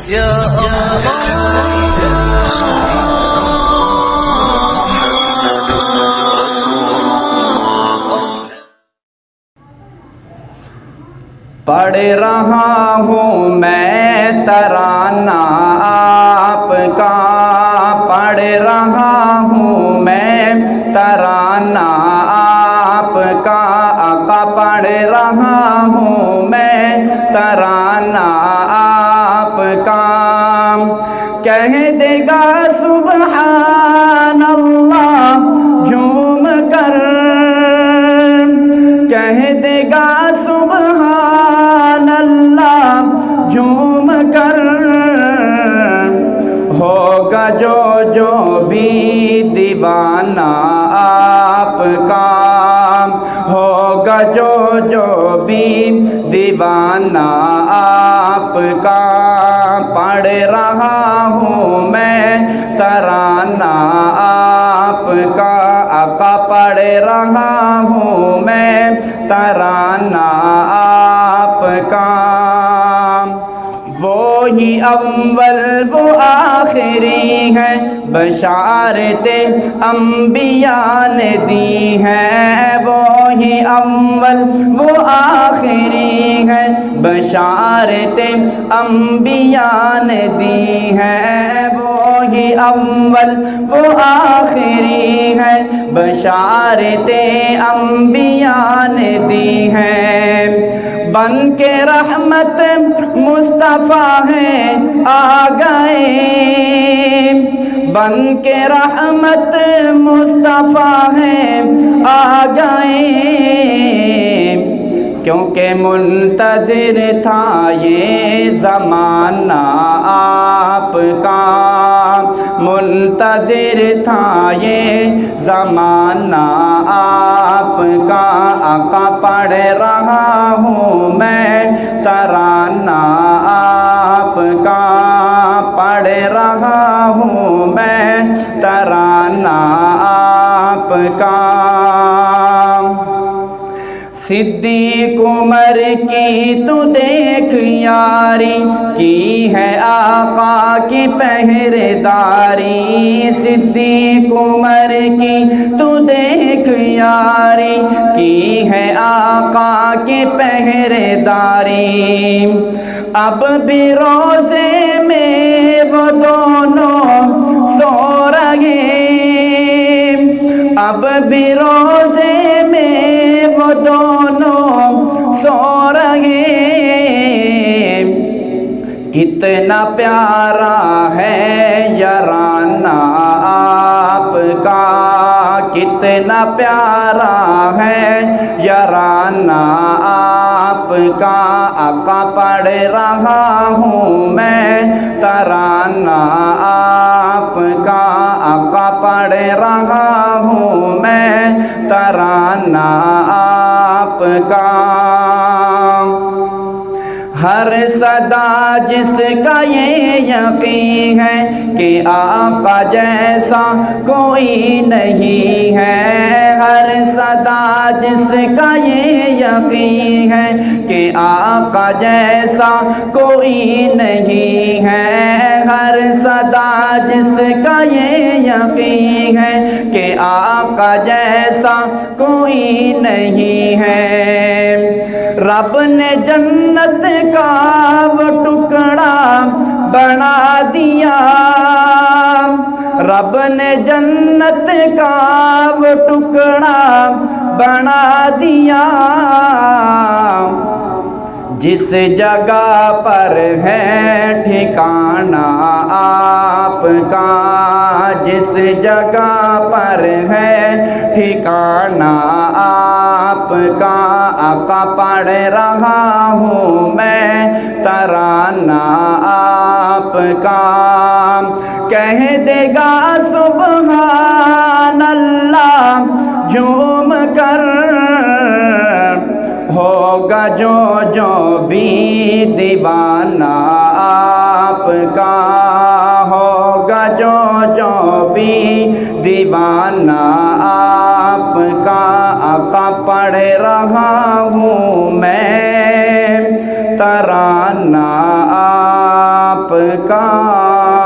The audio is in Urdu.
یا پڑھ رہا ہوں میں ترانہ آپ کا، پڑھ رہا ہوں میں ترانہ آپ کا، آقا پڑھ رہا ہوں میں ترانہ آپ کا، کہہ دے گا سبحان اللہ جھوم کر، کہہ دے گا سبحان اللہ جھوم کر، ہوگا جو بھی دیوانہ آپ کا، ہوگا جو بھی دیوانہ آپ کا، پڑھ رہا ہوں میں ترانہ آپ کا، آقا پڑھ رہا ہوں میں ترانہ آپ کا، وہی اول وہ آخری ہے، بشارتیں انبیاء نے دی ہیں، وہی اول وہ آخری ہے، بشارتیں انبیاء نے دی ہیں، وہی اول وہ آخری ہے، بشارتیں انبیاء نے دی ہیں، بن کے رحمت مصطفیٰ ہیں آ گئے، بن کے رحمت مصطفیٰ ہیں آ گئے، کیونکہ منتظر تھا یہ زمانہ آپ کا، منتظر تھا یہ زمانہ آپ کا، آقا پڑھ رہا ہوں میں ترانہ آپ کا، پڑھ رہا ہوں میں ترانہ آپ کا، صدیق عمر کی تو دیکھ یاری کی ہے آقا کی پہرےداری، صدیق عمر کی تو دیکھ یاری کی ہے آقا کی پہرےداری، اب بھی روزے میں وہ دونوں سو رہے، اب بھی روزے میں وہ دونوں سو رہے، کتنا پیارا ہے یارانہ آپ کا، کتنا پیارا ہے یارانہ آپ کا، آقا پڑھ رہا ہوں میں ترانہ آپ کا، آقا پڑھ رہا ہوں میں ترانہ آپ کا، ہر صدا جس کا یہ یقین ہے کہ آقا جیسا کوئی نہیں ہے، ہر صدا جس کا یہ یقین ہے کہ آقا جیسا کوئی نہیں ہے، ہر صدا جس کا یہ یقین ہے کہ آقا جیسا کوئی نہیں ہے، رب نے جنت کا وہ ٹکڑا بنا دیا، رب نے جنت کا وہ ٹکڑا بنا دیا، جس جگہ پر ہے ٹھکانہ آپ کا، جس جگہ پر ہے ٹھکانہ آپ کا، آقا پڑھ رہا ہوں میں ترانہ آپ کا، کہہ دے گا سبحان اللہ جھوم کر، ہوگا جو بھی دیوانہ آپ کا، ہوگا جو بھی دیوانہ آپ کا، آقا پڑھ رہا ہوں میں ترانہ آپ آپ کا